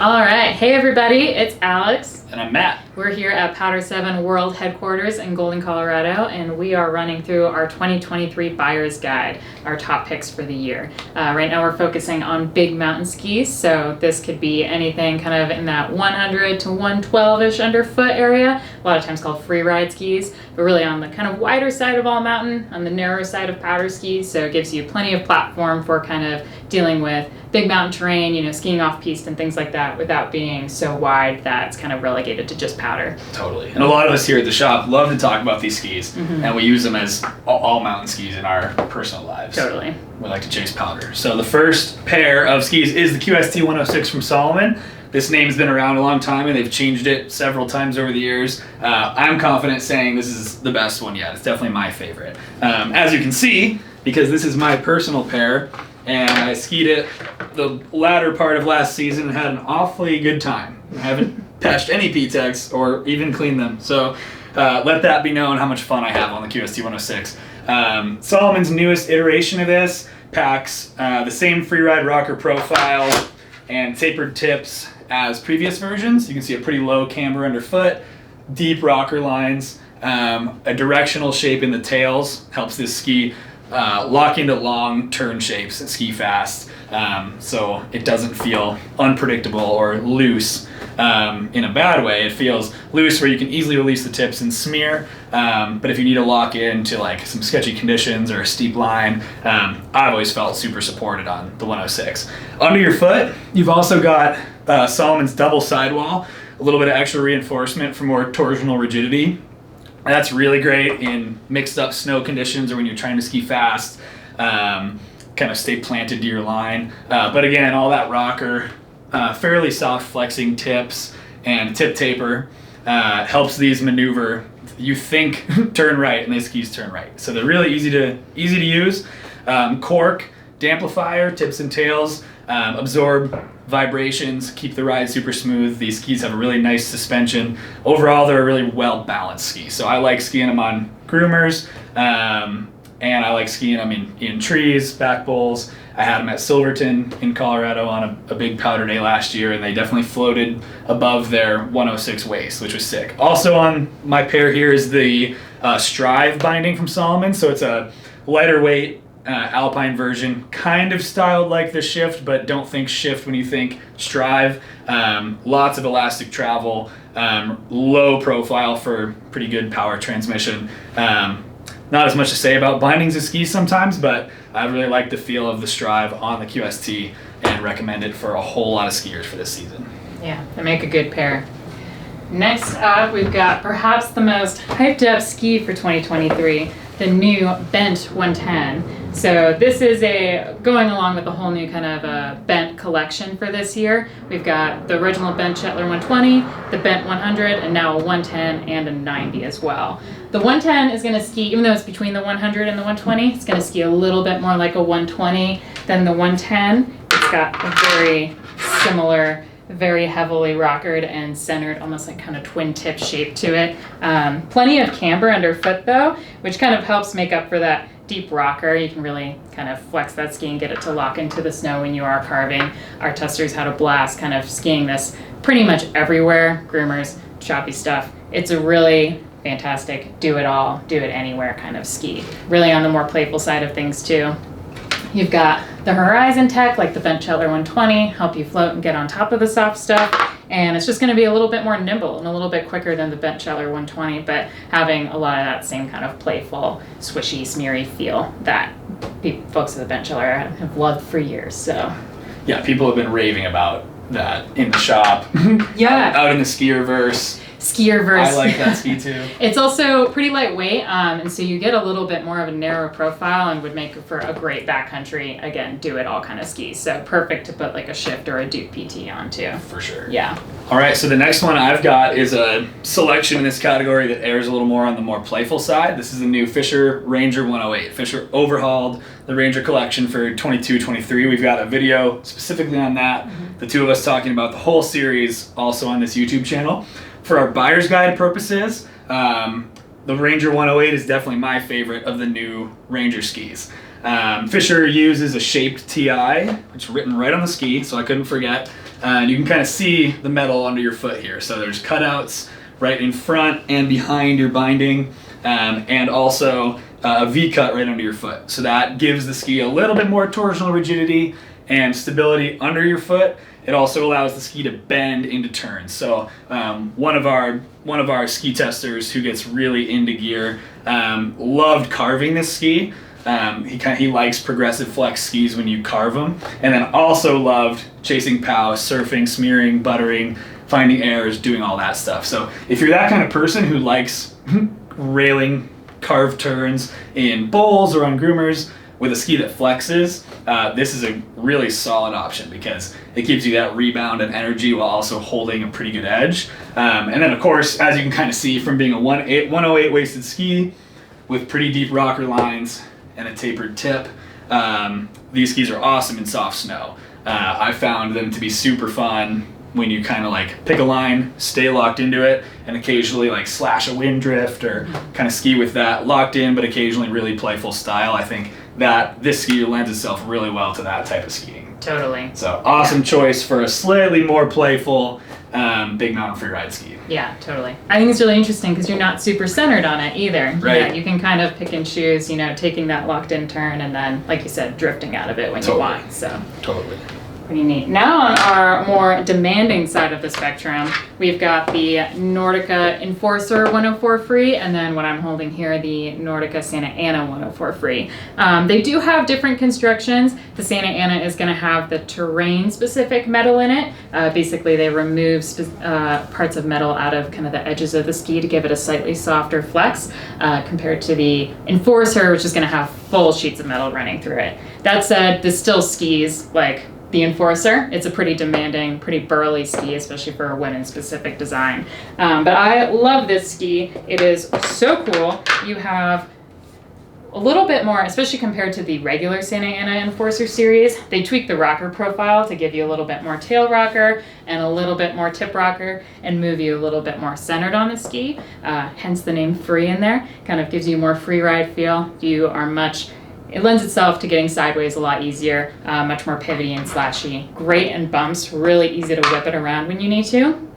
All right. Hey, everybody. It's Alex. And I'm Matt. We're here at Powder7 World Headquarters in Golden, Colorado, and we are running through our 2023 Buyer's Guide, our top picks for the year. Right now we're focusing on big mountain skis, so this could be anything kind of in that 100 to 112-ish underfoot area, a lot of times called Freeride skis, but really on the kind of wider side of all mountain, on the narrow side of powder skis, so it gives you plenty of platform for kind of dealing with big mountain terrain, you know, skiing off-piste and things like that without being so wide that it's kind of relegated to just powder. Totally. And a lot of us here at the shop love to talk about these skis, and we use them as all mountain skis in our personal lives. Totally. We like to chase powder. So the first pair of skis is the QST 106 from Salomon. This name's been around a long time, and they've changed it several times over the years. I'm confident saying this is the best one yet. It's definitely my favorite. As you can see, because this is my personal pair, and I skied it the latter part of last season and had an awfully good time. I haven't patched any P-Techs or even cleaned them, so let that be known how much fun I have on the QST 106. Salomon's newest iteration of this packs the same Freeride rocker profile and tapered tips as previous versions. You can see a pretty low camber underfoot, deep rocker lines, a directional shape in the tails helps this ski lock into long turn shapes and ski fast, so it doesn't feel unpredictable or loose in a bad way. It feels loose where you can easily release the tips and smear, but if you need to lock into like some sketchy conditions or a steep line, I've always felt super supported on the 106. Under your foot, you've also got Salomon's double sidewall, a little bit of extra reinforcement for more torsional rigidity. That's really great in mixed up snow conditions or when you're trying to ski fast, kind of stay planted to your line. But again, all that rocker, fairly soft flexing tips and tip taper helps these maneuver, you think, turn right, and these skis turn right. So they're really easy to use. Cork, damplifier, tips and tails, absorb vibrations, keep the ride super smooth. These skis have a really nice suspension. Overall, they're a really well-balanced ski. So I like skiing them on groomers, and I like skiing them in trees, back bowls. I had them at Silverton in Colorado on a big powder day last year, and they definitely floated above their 106 waist, which was sick. Also on my pair here is the Strive binding from Salomon. So it's a lighter weight Alpine version, kind of styled like the Shift, but don't think Shift when you think Strive. Lots of elastic travel, low profile for pretty good power transmission. Not as much to say about bindings of skis sometimes, but I really like the feel of the Strive on the QST and recommend it for a whole lot of skiers for this season. Yeah, they make a good pair. Next up, we've got perhaps the most hyped up ski for 2023, the new Bent 110. So this is going along with the whole new kind of Bent collection for this year. We've got the original Bent Shetler 120, the Bent 100, and now a 110 and a 90 as well. The 110 is going to ski, even though it's between the 100 and the 120, it's going to ski a little bit more like a 120 than the 110. It's got a very similar, very heavily rockered and centered, almost like kind of twin tip shape to it. Plenty of camber underfoot though, which kind of helps make up for that deep rocker. You can really kind of flex that ski and get it to lock into the snow when you are carving. Our testers had a blast kind of skiing this pretty much everywhere, groomers, choppy stuff. It's a really fantastic do it all, do it anywhere kind of ski. Really on the more playful side of things too. You've got the Horizon tech, like the Bent Shetler 120, help you float and get on top of the soft stuff. And it's just going to be a little bit more nimble and a little bit quicker than the Bent Shetler 120, but having a lot of that same kind of playful, swishy, smeary feel that folks at the Bent Shetler have loved for years. So, yeah, people have been raving about that in the shop. Yeah. Out in the skierverse. Skierverse. I like that ski too. It's also pretty lightweight, and so you get a little bit more of a narrow profile and would make for a great backcountry, again, do-it-all kind of ski. So perfect to put like a Shift or a Duke PT onto. For sure. Yeah. All right, so the next one I've got is a selection in this category that airs a little more on the more playful side. This is the new Fischer Ranger 108. Fischer overhauled the Ranger collection for 22-23. We've got a video specifically on that. The two of us talking about the whole series also on this YouTube channel. For our buyer's guide purposes, the Ranger 108 is definitely my favorite of the new Ranger skis. Fischer uses a shaped TI, which is written right on the ski, so I couldn't forget. And you can kind of see the metal under your foot here. So there's cutouts right in front and behind your binding, and also a V-cut right under your foot. So that gives the ski a little bit more torsional rigidity and stability under your foot. It also allows the ski to bend into turns. So one of our ski testers who gets really into gear loved carving this ski. He likes progressive flex skis when you carve them, and then also loved chasing pow, surfing, smearing, buttering, finding errors, doing all that stuff. So if you're that kind of person who likes railing carved turns in bowls or on groomers with a ski that flexes, this is a really solid option because it gives you that rebound and energy while also holding a pretty good edge. And then of course, as you can kind of see from being a 108 waisted ski with pretty deep rocker lines and a tapered tip, these skis are awesome in soft snow. I found them to be super fun when you kind of like pick a line, stay locked into it, and occasionally like slash a wind drift or kind of ski with that locked in but occasionally really playful style. I think that this ski lends itself really well to that type of skiing. Totally. So awesome choice for a slightly more playful big mountain freeride ski. Yeah, totally. I think it's really interesting because you're not super centered on it either. Right. Yeah, you can kind of pick and choose, taking that locked in turn and then, like you said, drifting out of it when you want. So Totally. Pretty neat. Now on our more demanding side of the spectrum, we've got the Nordica Enforcer 104 Free, and then what I'm holding here, the Nordica Santa Ana 104 Free. They do have different constructions. The Santa Ana is going to have the terrain-specific metal in it. Basically, they remove parts of metal out of kind of the edges of the ski to give it a slightly softer flex, compared to the Enforcer, which is going to have full sheets of metal running through it. That said, this still skis like the Enforcer. It's a pretty demanding, pretty burly ski, especially for a women-specific design. But I love this ski. It is so cool. You have a little bit more, especially compared to the regular Santa Ana Enforcer series. They tweak the rocker profile to give you a little bit more tail rocker and a little bit more tip rocker and move you a little bit more centered on the ski. Hence the name Free in there. Kind of gives you more free ride feel. It lends itself to getting sideways a lot easier, much more pivoty and slashy. Great in bumps, really easy to whip it around when you need to.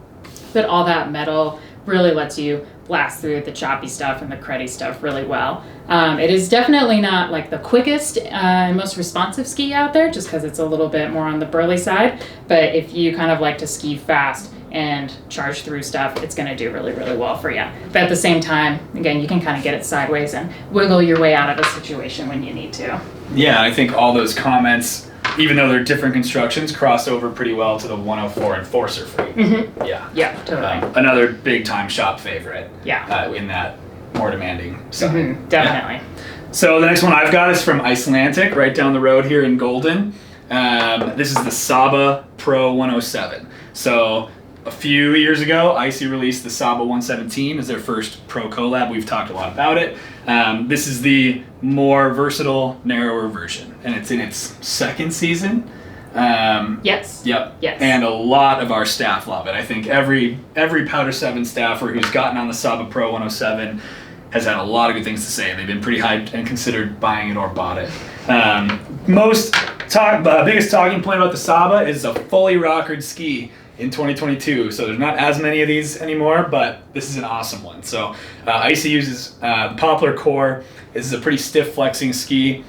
But all that metal really lets you blast through the choppy stuff and the cruddy stuff really well. It is definitely not like the quickest and most responsive ski out there, just because it's a little bit more on the burly side. But if you kind of like to ski fast and charge through stuff, it's going to do really, really well for you. But at the same time, again, you can kind of get it sideways and wiggle your way out of a situation when you need to. Yeah, I think all those comments, even though they're different constructions, cross over pretty well to the 104 Enforcer Free. Mm-hmm. Yeah. Yeah, totally. Another big time shop favorite. Yeah. In that more demanding side. Mm-hmm. Definitely. Yeah. So the next one I've got is from Icelantic, right down the road here in Golden. This is the Saba Pro 107. So a few years ago, Icy released the Saba 117 as their first pro collab. We've talked a lot about it. This is the more versatile, narrower version, and it's in its second season. Yes. Yep. Yes. And a lot of our staff love it. I think every Powder7 staffer who's gotten on the Saba Pro 107 has had a lot of good things to say. They've been pretty hyped and considered buying it or bought it. Biggest talking point about the Saba is a fully rockered ski in 2022, so there's not as many of these anymore, but this is an awesome one. So Icy uses the Poplar core. This is a pretty stiff flexing ski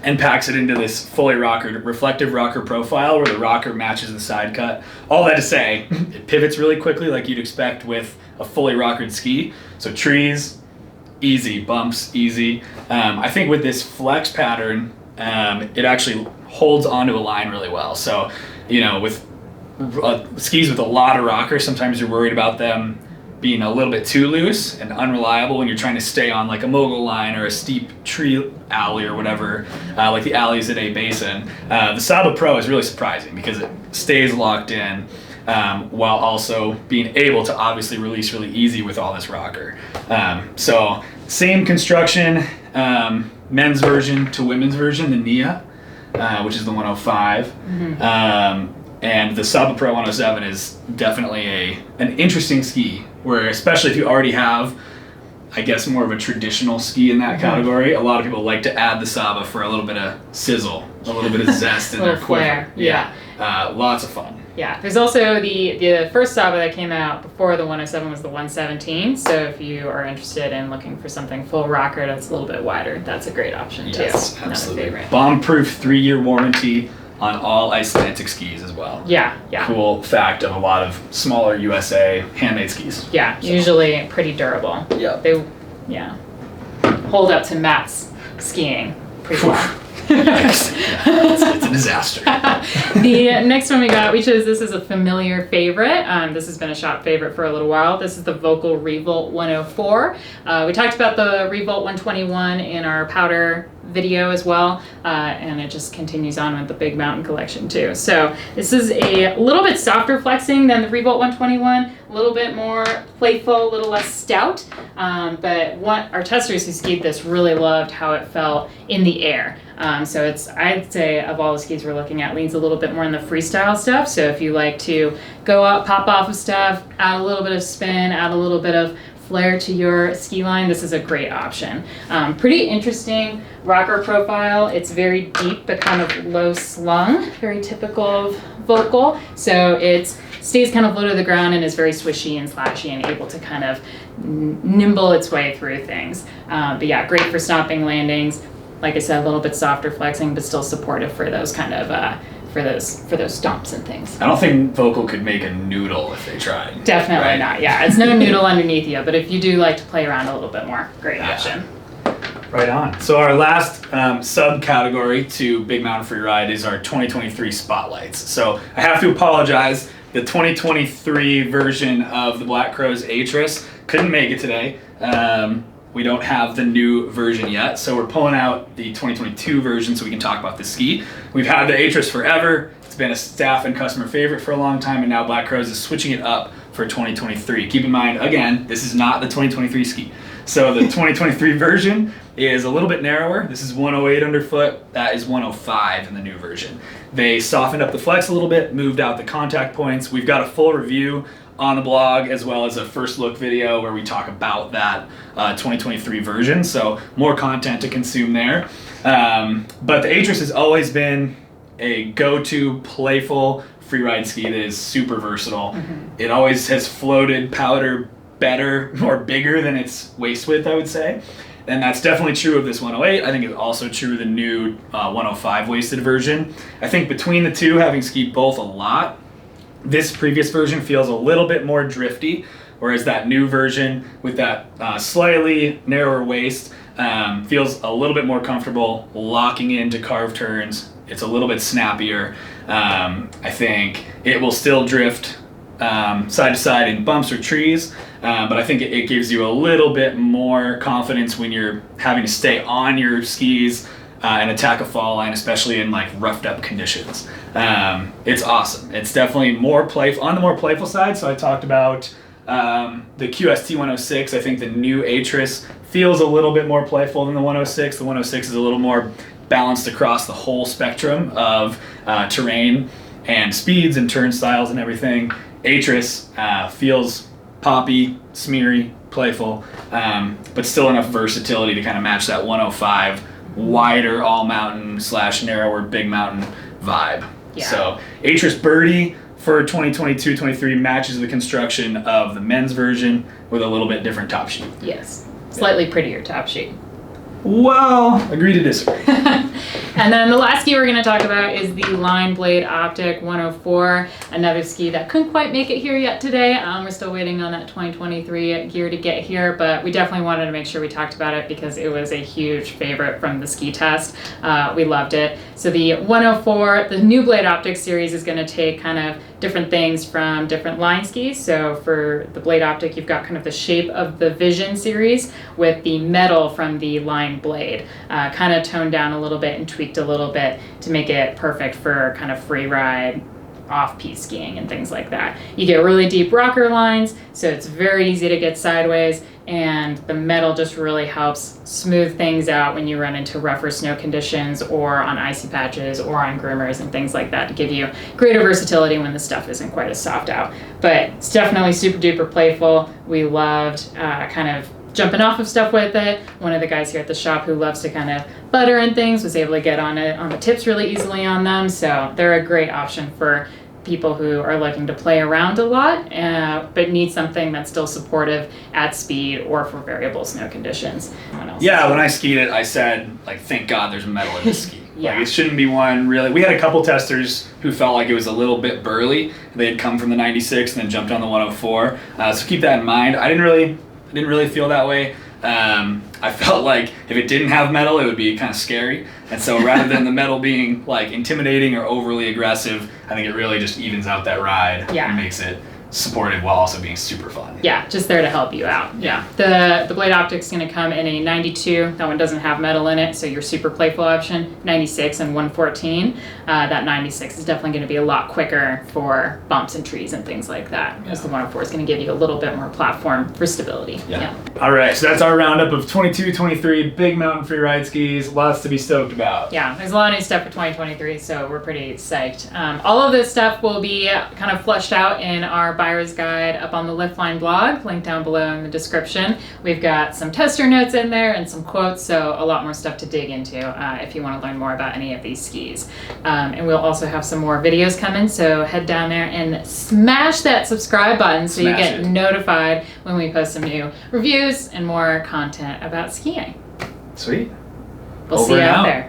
and packs it into this fully rockered, reflective rocker profile where the rocker matches the side cut. All that to say, it pivots really quickly like you'd expect with a fully rockered ski. So trees, easy. Bumps, easy. I think with this flex pattern, it actually holds onto a line really well. So, with skis with a lot of rocker, sometimes you're worried about them being a little bit too loose and unreliable when you're trying to stay on like a mogul line or a steep tree alley or whatever, like the alleys at A Basin. The Saba Pro is really surprising because it stays locked in while also being able to obviously release really easy with all this rocker. So same construction, men's version to women's version, the Nia, which is the 105. Mm-hmm. And the Saba Pro 107 is definitely an interesting ski, where especially if you already have, I guess, more of a traditional ski in that category, a lot of people like to add the Saba for a little bit of sizzle, a little bit of zest in their quiver. Flair. Yeah. Lots of fun. Yeah, there's also the first Saba that came out before the 107 was the 117. So if you are interested in looking for something full rocker that's a little bit wider, that's a great option too. Yes, absolutely. Bomb-proof 3-year warranty on all Icelantic skis as well. Yeah. Cool fact of a lot of smaller USA handmade skis. Yeah, usually pretty durable. Yeah. They hold up to Matt's skiing pretty well. Yes. It's a disaster. The next one we got, we chose this as a familiar favorite. This has been a shop favorite for a little while. This is the Volkl Revolt 104. We talked about the Revolt 121 in our powder video as well, and it just continues on with the Big Mountain collection too. So this is a little bit softer flexing than the Revolt 121, a little bit more playful, a little less stout, but our testers who skied this really loved how it felt in the air. So I'd say of all the skis we're looking at, leans a little bit more in the freestyle stuff. So if you like to go out, pop off of stuff, add a little bit of spin, add a little bit of flair to your ski line, this is a great option. Pretty interesting rocker profile. It's very deep but kind of low slung, very typical of Volkl. So it stays kind of low to the ground and is very swishy and slashy and able to kind of nimble its way through things. But yeah, great for stomping landings. Like I said, a little bit softer flexing, but still supportive for those kind of for those stomps and things. I don't think Volkl could make a noodle if they tried. Definitely not. Yeah, it's no noodle underneath you, but if you do like to play around a little bit more, great option. Right on. So our last subcategory to Big Mountain Freeride is our 2023 spotlights. So I have to apologize. The 2023 version of the Black Crow's Atris couldn't make it today. We don't have the new version yet, so we're pulling out the 2022 version so we can talk about the ski. We've had the Atris forever. It's been a staff and customer favorite for a long time, and now Black Crow's is switching it up for 2023. Keep in mind, again, this is not the 2023 ski. So the 2023 version is a little bit narrower. This is 108 underfoot. That is 105 in the new version. They softened up the flex a little bit, moved out the contact points. We've got a full review on the blog, as well as a first look video where we talk about that 2023 version. So more content to consume there. But the Atris has always been a go-to playful freeride ski that is super versatile. It always has floated powder better or bigger than its waist width, I would say. And that's definitely true of this 108. I think it's also true of the new 105 waisted version. I think between the two, having skied both a lot, this previous version feels a little bit more drifty, whereas that new version with that slightly narrower waist feels a little bit more comfortable locking into carved turns. It's a little bit snappier. I think it will still drift side to side in bumps or trees, but I think it gives you a little bit more confidence when you're having to stay on your skis and attack a fall line, especially in like roughed up conditions. It's awesome. It's definitely more playful, on the more playful side. So I talked about the QST 106. I think the new Atris feels a little bit more playful than the 106. The 106 is a little more balanced across the whole spectrum of terrain and speeds and turn styles and everything. Atris feels poppy, smeary, playful, but still enough versatility to kind of match that 105 wider all mountain / narrower big mountain vibe. Yeah. So Atris Birdie for 2022-23 matches the construction of the men's version with a little bit different top sheet. Yes, slightly prettier top sheet. Well, agree to disagree. And then the last ski we're going to talk about is the Line Blade Optic 104, another ski that couldn't quite make it here yet today. We're still waiting on that 2023 gear to get here, but we definitely wanted to make sure we talked about it because it was a huge favorite from the ski test. We loved it. So the 104, the new Blade Optic series is going to take kind of different things from different line skis. So for the Blade Optic, you've got kind of the shape of the Vision series with the metal from the Line Blade, kind of toned down a little bit and tweaked a little bit to make it perfect for kind of free ride, off-piste skiing and things like that. You get really deep rocker lines, so it's very easy to get sideways, and the metal just really helps smooth things out when you run into rougher snow conditions or on icy patches or on groomers and things like that to give you greater versatility when the stuff isn't quite as soft out. But it's definitely super duper playful. We loved kind of jumping off of stuff with it. One of the guys here at the shop who loves to kind of butter and things was able to get on the tips really easily on them. So they're a great option for people who are looking to play around a lot, but need something that's still supportive at speed or for variable snow conditions. Yeah, when I skied it, I said, like, thank God there's metal in this ski. Yeah. Like, it shouldn't be one really. We had a couple testers who felt like it was a little bit burly. They had come from the 96 and then jumped on the 104. So keep that in mind. I didn't really feel that way. I felt like if it didn't have metal, it would be kind of scary. And so rather than the metal being like intimidating or overly aggressive, I think it really just evens out that ride and makes it supportive while also being super fun. Yeah, just there to help you out. Yeah. The Blade Optic's going to come in a 92. That one doesn't have metal in it, so your super playful option, 96 and 114. That 96 is definitely going to be a lot quicker for bumps and trees and things like that, as the 104 is going to give you a little bit more platform for stability. Yeah. All right, so that's our roundup of 22, 23 big mountain free ride skis. Lots to be stoked about. Yeah, there's a lot of new stuff for 2023, so we're pretty psyched. All of this stuff will be kind of fleshed out in our buyer's guide up on the Liftline blog, linked down below in the description. We've got some tester notes in there and some quotes, so a lot more stuff to dig into if you want to learn more about any of these skis. And we'll also have some more videos coming, so head down there and smash that subscribe button so you get notified when we post some new reviews and more content about skiing. Sweet. We'll see you out there.